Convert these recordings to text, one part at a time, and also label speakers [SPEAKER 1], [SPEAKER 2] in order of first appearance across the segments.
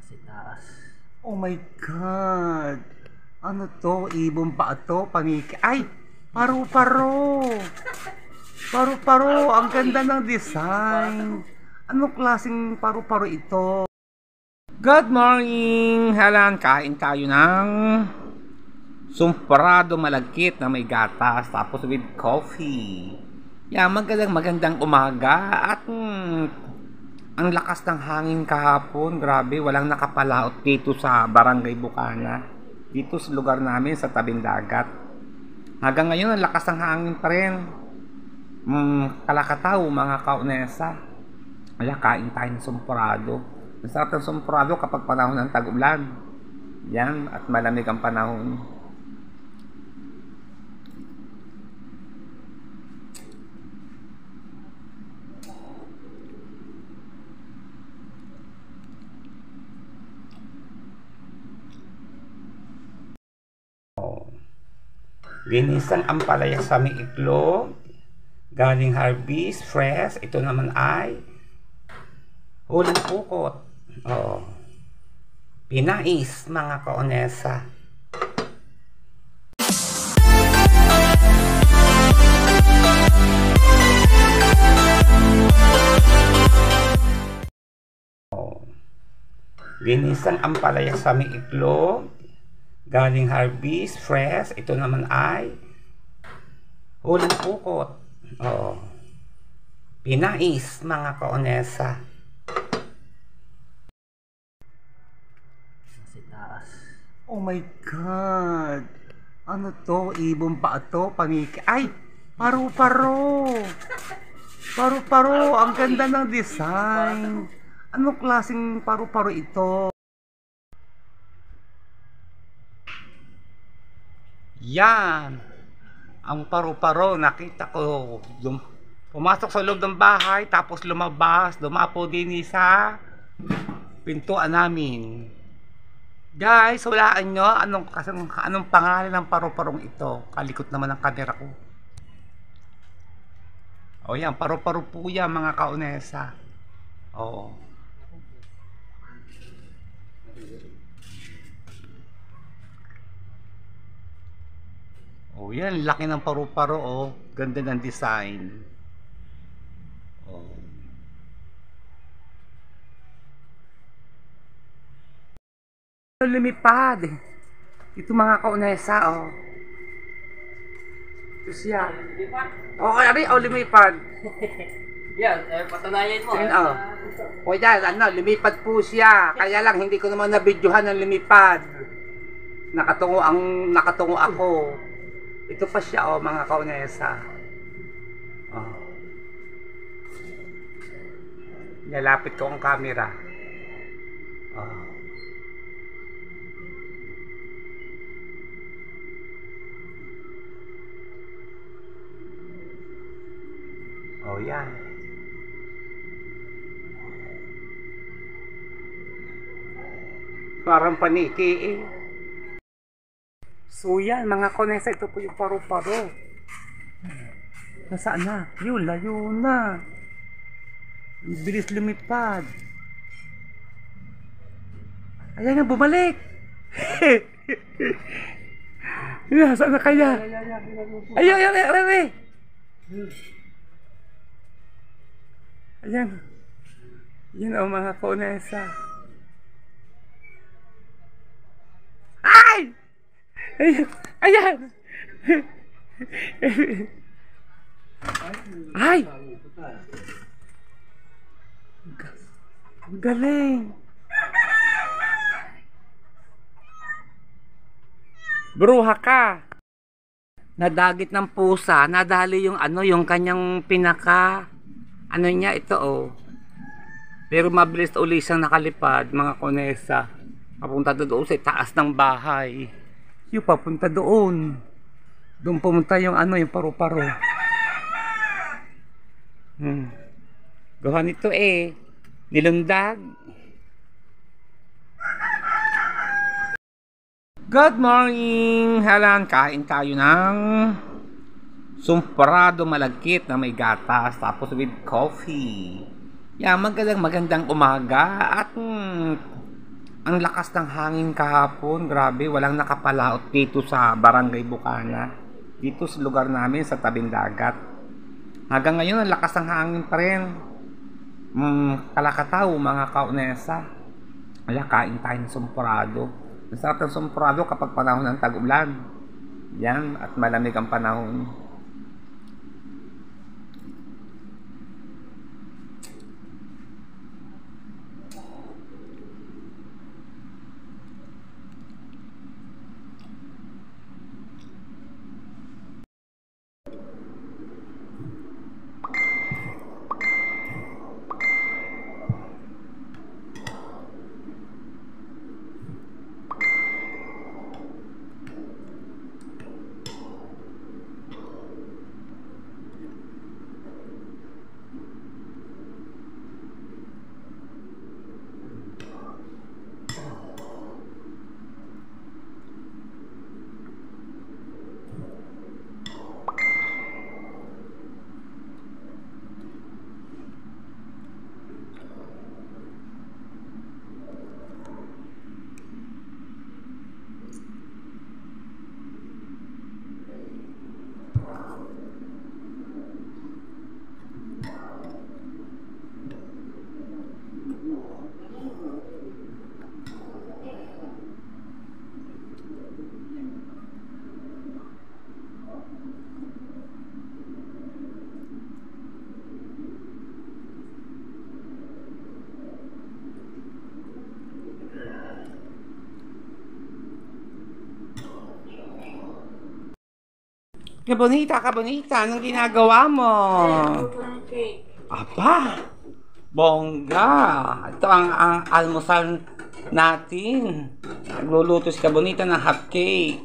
[SPEAKER 1] Sa taas.
[SPEAKER 2] Oh my God! Ano to? Ibon pa to? Paniki? Ay! Paru-paro! Paru-paro! Ang ganda ng design! Anong klaseng paru-paro ito? Good morning! Halan, kain tayo ng sumprado malagkit na may gatas tapos with coffee. Yan, magandang umaga at ang lakas ng hangin kahapon, grabe, walang nakapalaot dito sa Barangay Bukana. Dito sa lugar namin sa tabing dagat. Hanggang ngayon, ang lakas ng hangin pa rin. Kalakataw, mga kaunesa. Kaya kain tayo ng sumprado. Masarap ng sumprado kapag panahon ng tag-ulan. Yan, at malamig ang panahon. Linisang ampalaya sa may itlog. Galing Harvey's, fresh. Ito naman ay huling pukot. Oh. Pinais, mga kaonesa. Oh. Linisang ampalaya sa may itlog. Galing Harvey's, fresh. Ito naman ay huling pukot. Oh. Pinais, mga kaonesa.
[SPEAKER 1] Sa taas.
[SPEAKER 2] Oh my God! Ano to? Ibon pa to? Paniki? Ay! Paru-paro! Paru-paro! Ang ganda ng design! Anong klaseng paru-paro ito? Yan! Ang paru-paro, nakita ko. Pumasok sa loob ng bahay, tapos lumabas, dumapo din sa pintuan namin. Guys, hulaan nyo anong pangalan ng paru-parong ito. Kalikot naman ang camera ko. O yan, paru-paro po yan, mga kaunesa. Oo. Oh, yan, laki ng paru-paro, oh. Ganda ng design. Oh. Lumipad. Ito, mga kaunesa, oh. Ito siya. Oh, ari, oh, lumipad.
[SPEAKER 1] Yan, patunayan mo.
[SPEAKER 2] Yan, oh. O yan, lumipad po siya. Kaya lang, hindi ko naman nabidyohan ng lumipad. Nakatungo ako. Ito pa siya, oh, mga kaunesa. Oh. Nilapit ko ang camera. Oh. Oh, yan. Parang paniki eh. So yan, mga konesa, ito po yung paru-paro. Nasaan na? Yun, layo na. Bilis lumipad. Ayan na, bumalik. Nasaan na kaya? Ayan. Ayan. Yan ang mga konesa. Ay! Ayan! Ay! Ang galing! Bruha ka! Nadagit ng pusa, nadali yung yung kanyang pinaka niya ito, oh. Pero mabilis uli siyang nakalipad, mga konesa. Papunta doon sa taas ng bahay. Yung papunta doon. Doon pumunta yung yung paru-paro. Gawa nito eh. Nilundag. Good morning! Halan, kain tayo ng sumprado malagkit na may gatas tapos with coffee. Yan, magandang umaga at Ang lakas ng hangin kahapon, grabe, walang nakapalaot dito sa Barangay Bukana. Dito sa lugar namin sa tabing dagat. Hanggang ngayon, ang lakas ng hangin pa rin. Kalakataw, mga kaunesa. Kaya kain tayo ng sumpurado. Ang sarap ng sumpurado kapag panahon ng tag-ulan. Yan, at malamig ang panahon. Kabonita, kabonita, anong ginagawa mo? Aba, bongga. Ito ang almusal natin. Nagluluto si Kabonita ng hot cake.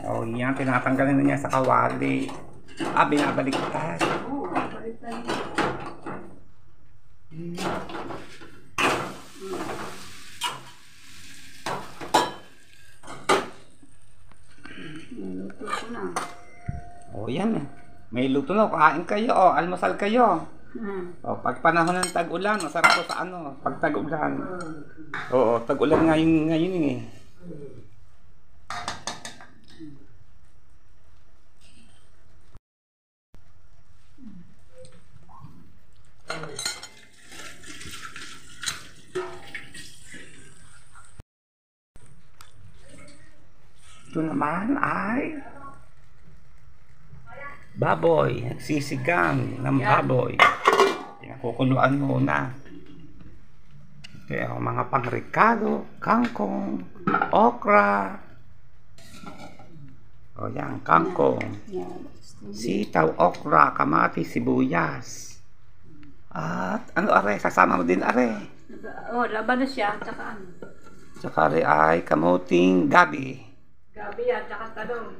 [SPEAKER 2] Oh, yan, tinatanggalin na niya sa kawali. Binabaliktad.
[SPEAKER 3] Luto ko na.
[SPEAKER 2] Oh, yan. May luto na. Kain kayo. Oh, almusal kayo. Oh, pag panahon ng tag-ulan, masarap to sa ano, pag tag-ulan. Oo, tag-ulan ngayon eh. Ito naman ay baboy, nagsisigang ng baboy. Pinakukuluan muna. Kaya mga pangrikado, kangkong, okra. O yan, kangkong. Sitaw, okra, kamati, sibuyas. At ano are, sasama mo din are.
[SPEAKER 3] Oh, labanos siya, tsaka ano?
[SPEAKER 2] Tsaka are ay kamuting gabi.
[SPEAKER 3] Gabi at tsaka talong.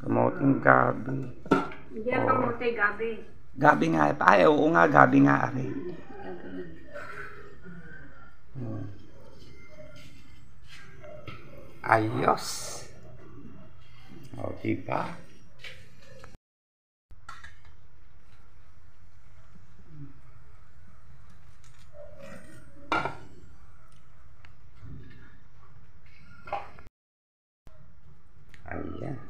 [SPEAKER 2] Kamuting gabi.
[SPEAKER 3] Hindi ang kamote, gabi.
[SPEAKER 2] Gabi nga. Ay, oo nga, gabi nga are. Ayos. O, diba? Ayan.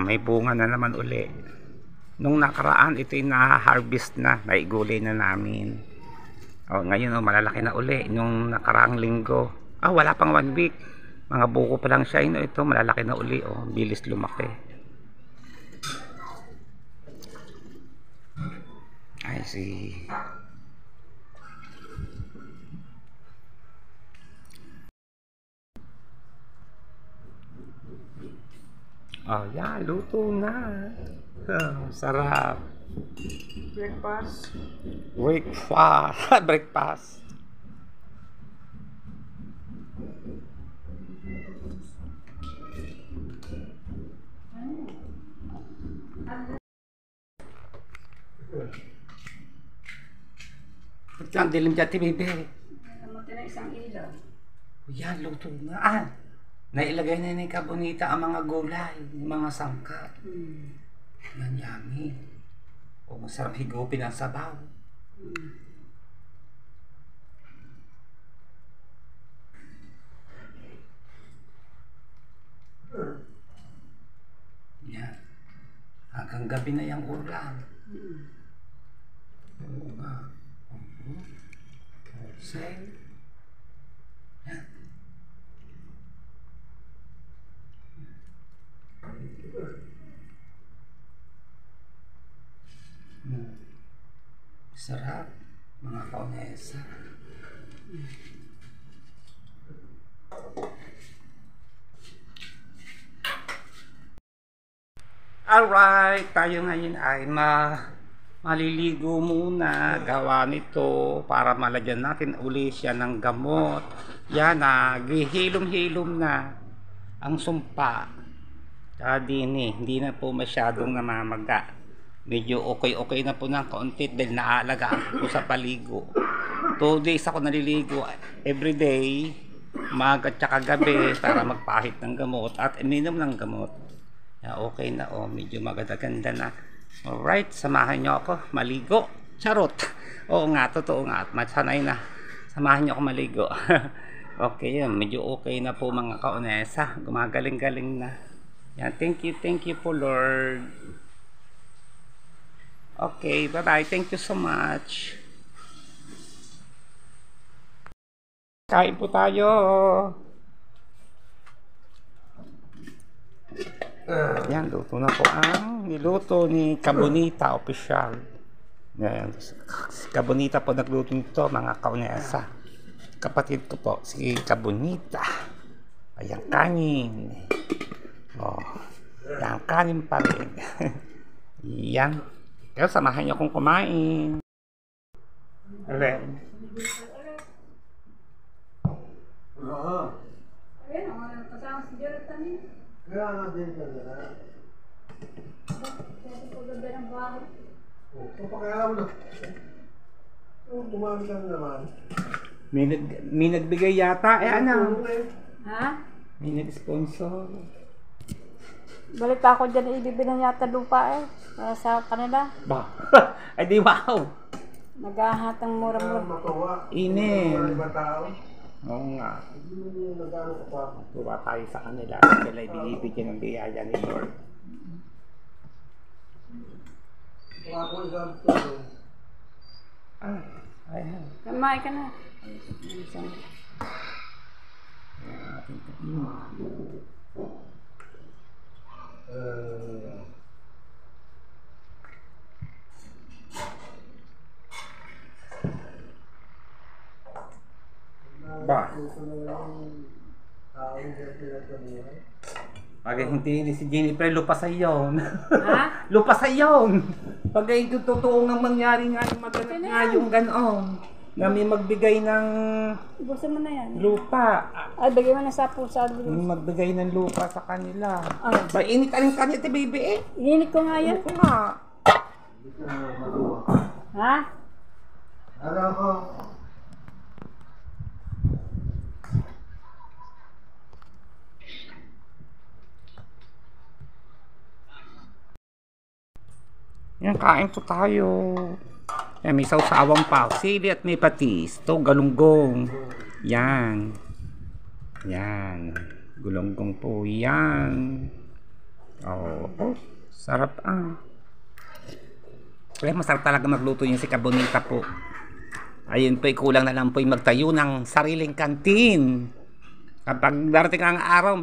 [SPEAKER 2] May bunga na naman uli. Nung nakaraan, ito yung na-harvest na. Naigulay na namin. Ngayon, malalaki na uli. Nung nakaraang linggo. Wala pang 1 week. Mga buko pa lang siya. Ito, malalaki na uli. Bilis lumaki. I see. Yan, luto na. Sarap.
[SPEAKER 3] Breakfast.
[SPEAKER 2] Breakfast. Ba't ka ang dilim dyan, Bibi?
[SPEAKER 3] Kamuti na isang ilaw.
[SPEAKER 2] Yan, luto na. Ah, nailagay na ni Kabonita ang mga gulay, yung mga sangka. Yan, yummy. O, masarap higupin ang sabaw. Yan. Hanggang gabi na yung ulam. Oo nga. Say. Yan. Sarap, mga kaunesa. Alright, tayo ngayon ay maliligo muna. Gawa nito para malagyan natin uli siya ng gamot. Yan na, gihilom-hilom na ang sumpa. Tsaka hindi na po masyadong namamaga. Medyo okay na po ng kaunti dahil naalagaan ko sa paligo. 2 days ako naliligo everyday, umaga tsaka gabi para magpahit ng gamot at ininom ng gamot. Okay na, medyo maganda-ganda na. Alright, samahan nyo ako maligo. Charot! Oo nga, totoo nga, at masanay na. Samahan nyo ako maligo. Okay yun, medyo okay na po mga kaunesa. Gumagaling-galing na. Yan, thank you po Lord. Okay, bye-bye. Thank you so much. Kain po tayo. Yan, luto na po ang niluto ni Kabonita Official. Yan, si Kabonita po nagluto nito mga kaunesa. Kapatid ko po, si Kabonita. Ayan, kanin. Yan, kanin pa rin. Yan. Kaya samahan niyo akong kumain. Alright.
[SPEAKER 3] Ayan, kasama si Jonathan eh.
[SPEAKER 4] Kaya nga din talaga.
[SPEAKER 3] Kasi paganda ng bahay.
[SPEAKER 4] Papakailan mo na. Gumamit ka naman.
[SPEAKER 2] May nagbigay yata. Ano?
[SPEAKER 3] Ha?
[SPEAKER 2] May nag-sponsor.
[SPEAKER 3] Balik pa ako dyan, ibibilang yata lupa eh. Para sa kanila.
[SPEAKER 2] Ba? Ay di wow.
[SPEAKER 3] Naghahatang mura-mura.
[SPEAKER 4] Matuwa.
[SPEAKER 2] Inin.
[SPEAKER 4] Mga ibang tao.
[SPEAKER 2] Oo nga.
[SPEAKER 4] Hindi mo nag-ano ka pa.
[SPEAKER 2] Tuwa tayo sa kanila. Sila ay binibigyan ng biyaya ni Lord.
[SPEAKER 4] Kung ako isang tulo.
[SPEAKER 2] Ayan.
[SPEAKER 3] Kamay ka na.
[SPEAKER 2] Ba?
[SPEAKER 4] Tao yung pinagkamuhay.
[SPEAKER 2] Pag hindi si Jennifer, lupa sa iyon.
[SPEAKER 3] Ha?
[SPEAKER 2] Lupa sa iyon. Pag ito totoo nga mangyari nga yung maganap nga yung ganon. Na may magbigay ng
[SPEAKER 3] Ibusan mo na yan.
[SPEAKER 2] lupa.
[SPEAKER 3] Ay, bigay mo na sa pusa.
[SPEAKER 2] May magbigay ng lupa sa kanila.
[SPEAKER 3] Ah.
[SPEAKER 2] Ba, init alin kanila, ti baby eh.
[SPEAKER 3] Ininit ko nga yan.
[SPEAKER 2] Ito nga.
[SPEAKER 4] Hindi ko matuwa.
[SPEAKER 3] Ha?
[SPEAKER 4] Alam ko.
[SPEAKER 2] Yan, kain po tayo. Yan, may sausawang pa. Sili at may patis. Ito, galunggong. Yan. Yan. Gulunggong po. Yan. Oh, sarap Kaya masarap talaga magluto yung si Kabonita po. Ayun po, kulang na lang po yung magtayo ng sariling kantin. Kapag darating ang araw,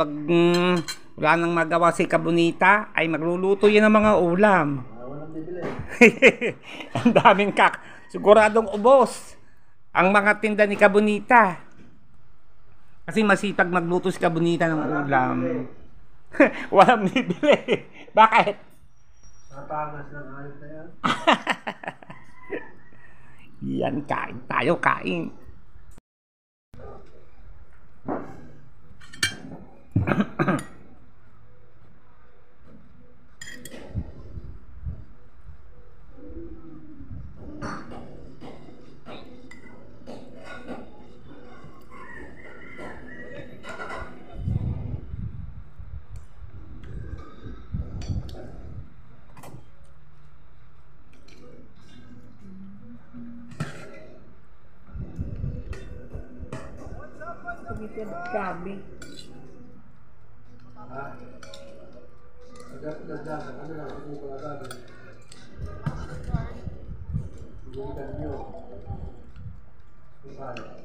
[SPEAKER 2] wala nang magawa si Kabonita, ay magluluto yan ng mga ulam.
[SPEAKER 4] Walang bibili.
[SPEAKER 2] Ang daming siguradong ubos ang mga tinda ni Kabonita. Kasi masipag magluto si Kabonita ng ulam. Walang bibili. Bakit?
[SPEAKER 4] Napangas ng ayos na yan.
[SPEAKER 2] Yan, kain tayo, kain.
[SPEAKER 3] Dito gabi.
[SPEAKER 4] Ha? Nagdagdagan. Ano lang? Hindi ko nagdagdagan. Hindi ka nyo. Kung paano?